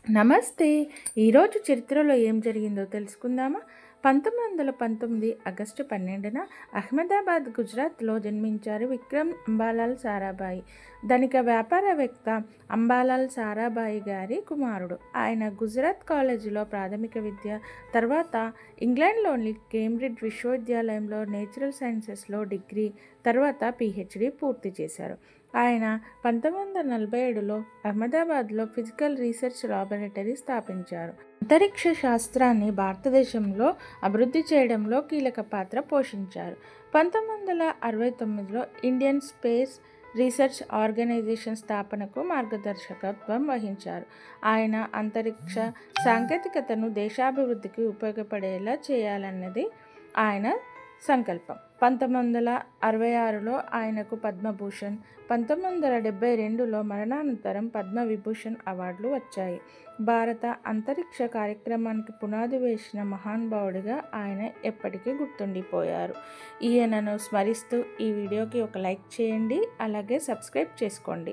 నమస్తే. ఈరోజు చరిత్రలో ఏం జరిగిందో తెలుసుకుందామా? 1919 ఆగస్టు 12న అహ్మదాబాద్, గుజరాత్లో జన్మించారు విక్రమ్ అంబాలాల్ సారాభాయి. ధనిక వ్యాపారవేత్త అంబాలాల్ సారాభాయి గారి కుమారుడు. ఆయన గుజరాత్ కాలేజీలో ప్రాథమిక విద్య, తర్వాత ఇంగ్లాండ్లోని కేంబ్రిడ్జ్ విశ్వవిద్యాలయంలో నేచురల్ సైన్సెస్లో డిగ్రీ, తర్వాత PhD పూర్తి చేశారు. ఆయన 1947లో అహ్మదాబాద్లో ఫిజికల్ రీసెర్చ్ లాబొరేటరీ స్థాపించారు. అంతరిక్ష శాస్త్రాన్ని భారతదేశంలో అభివృద్ధి చేయడంలో కీలక పాత్ర పోషించారు. 1969లో ఇండియన్ స్పేస్ రీసెర్చ్ ఆర్గనైజేషన్ స్థాపనకు మార్గదర్శకత్వం వహించారు. ఆయన అంతరిక్ష సాంకేతికతను దేశాభివృద్ధికి ఉపయోగపడేలా చేయాలన్నది ఆయన సంకల్పం. 1966లో ఆయనకు పద్మభూషణ్, 1972లో మరణానంతరం పద్మవిభూషణ్ అవార్డులు వచ్చాయి. భారత అంతరిక్ష కార్యక్రమానికి పునాది వేసిన మహానుభావుడిగా ఆయన ఎప్పటికీ గుర్తుండిపోయారు. ఈయనను స్మరిస్తూ ఈ వీడియోకి ఒక లైక్ చేయండి, అలాగే సబ్స్క్రైబ్ చేసుకోండి.